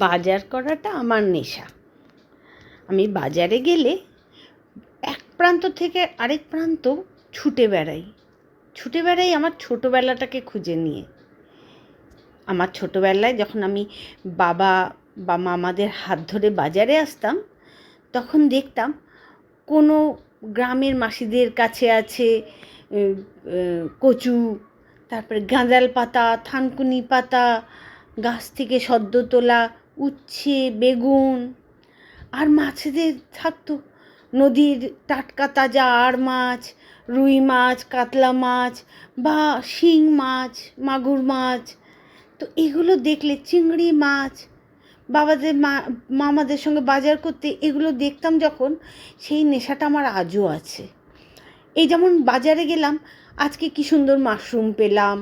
বাজার করাটা আমার নেশা। আমি বাজারে গেলে এক প্রান্ত থেকে আরেক প্রান্ত ছুটে বেড়াই আমার ছোটোবেলাটাকে খুঁজে নিয়ে। আমার ছোটোবেলায় যখন আমি বাবা বা মামাদের হাত ধরে বাজারে আসতাম, তখন দেখতাম কোনো গ্রামের মাসিদের কাছে আছে কচু, তারপরে গাঁদাল পাতা, থানকুনি পাতা, গাছ থেকে সদ্য তোলা উচ্ছে, বেগুন, আর মাছেদের থাকতো নদীর টাটকা তাজা আড় মাছ, রুই মাছ, কাতলা মাছ বা শিং মাছ, মাগুর মাছ। তো এগুলো দেখলে চিংড়ি মাছ, বাবাদের মামাদের সঙ্গে বাজার করতে এগুলো দেখতাম যখন, সেই নেশাটা আমার আজও আছে। এই যেমন বাজারে গেলাম, আজকে কি সুন্দর মাশরুম পেলাম।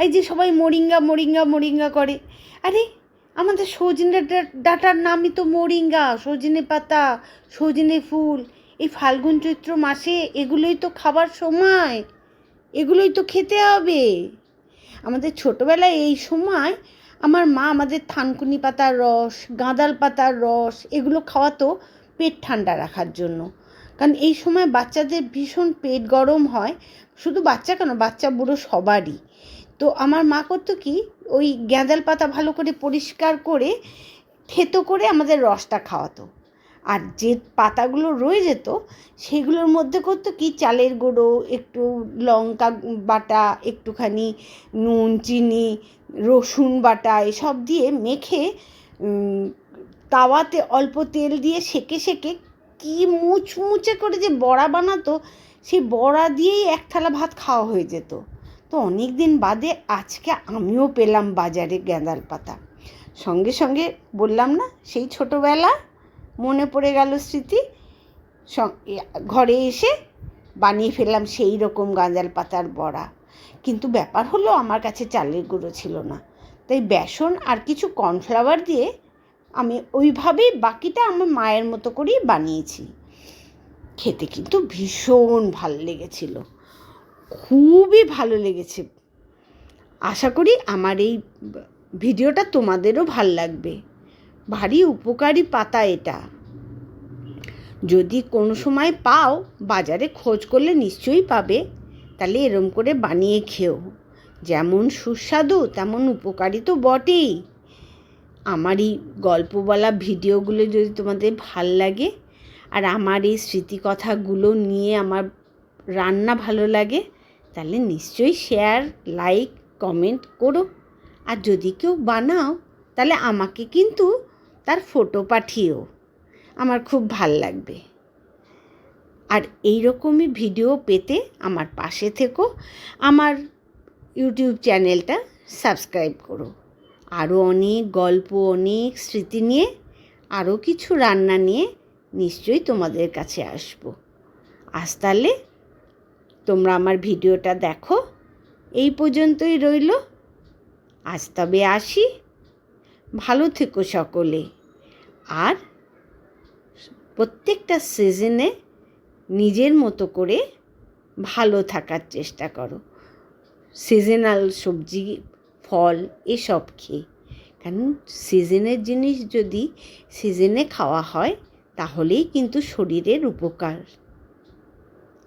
এই যে সবাই মোরিঙ্গা মোরিঙ্গা মোরিঙ্গা করে, আরে আমাদের সজনে ডাঁটার নামই তো মোরিঙ্গা। সজনে পাতা, সজনে ফুল, এই ফাল্গুন চৈত্র মাসে এগুলোই তো খাবার সময়, এগুলোই তো খেতে হবে। আমাদের ছোটোবেলায় এই সময় আমার মা আমাদের থানকুনি পাতার রস, গাঁদাল পাতার রস এগুলো খাওয়াতো পেট ঠান্ডা রাখার জন্য। কারণ এই সময় বাচ্চাদের ভীষণ পেট গরম হয়, শুধু বাচ্চা কেন, বাচ্চা বুড়ো সবারই। তো আমার মা করতো কি, ওই গাঁদাল পাতা ভালো করে পরিষ্কার করে থেতো করে আমাদের রসটা খাওয়াতো। আর যে পাতাগুলো রয়ে যেত সেগুলোর মধ্যে করতো কি, চালের গুঁড়ো, একটু লঙ্কা বাটা, একটুখানি নুন, চিনি, রসুন বাটা এসব দিয়ে মেখে তাওয়াতে অল্প তেল দিয়ে সেঁকে সেঁকে কি মুচমুচে করে যে বড়া বানাতো, সেই বড়া দিয়েই এক থালা ভাত খাওয়া হয়ে যেত। তো অনেক দিন বাদে আজকে আমিও পেলাম বাজারে গাঁদাল পাতা। সঙ্গে সঙ্গে বললাম না, সেই ছোটোবেলা মনে পড়ে গেল স্মৃতি। ঘরে এসে বানিয়ে ফেললাম সেই রকম গাঁদাল পাতার বড়া। কিন্তু ব্যাপার হলো আমার কাছে চালের গুঁড়ো ছিল না, তাই বেসন আর কিছু কর্নফ্লাওয়ার দিয়ে আমি ওইভাবেই বাকিটা আমার মায়ের মতো করেই বানিয়েছি। খেতে কিন্তু ভীষণ ভালো লেগেছিল, খুবই ভালো লেগেছে। আশা করি আমার এই ভিডিওটা তোমাদেরও ভাল লাগবে। ভারী উপকারী পাতা এটা। যদি কোনো সময় পাও, বাজারে খোঁজ করলে নিশ্চয়ই পাবে। তাহলে এরম করে বানিয়ে খেও, যেমন সুস্বাদু তেমন উপকারী তো বটেই। আমার এই গল্প বলা ভিডিওগুলো যদি তোমাদের ভাল লাগে, আর আমার এই স্মৃতিকথাগুলো নিয়ে আমার রান্না ভালো লাগে, তাহলে নিশ্চয়ই শেয়ার, লাইক, কমেন্ট করো। আর যদি কেউ বানাও, তাহলে আমাকে কিন্তু তার ফটো পাঠিও, আমার খুব ভাল লাগবে। আর এই রকমই ভিডিও পেতে আমার পাশে থেকো, আমার ইউটিউব চ্যানেলটা সাবস্ক্রাইব করো। আরও অনেক গল্প, অনেক স্মৃতি নিয়ে, আরও কিছু রান্না নিয়ে নিশ্চয়ই তোমাদের কাছে আসবো। আজ তাহলে তোমরা আমার ভিডিওটা দেখো, এই পর্যন্তই রইল। আজ তবে আসি, ভালো থেকো সকলে। আর প্রত্যেকটা সিজনে নিজের মতো করে ভালো থাকার চেষ্টা করো। সিজনাল সবজি, ফল এসব খেয়ে, কারণ সিজনের জিনিস যদি সিজনে খাওয়া হয় তাহলেই কিন্তু শরীরের উপকার।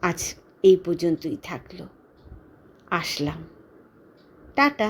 আজ এই পর্যন্তই থাকলো, আসলাম, টাটা।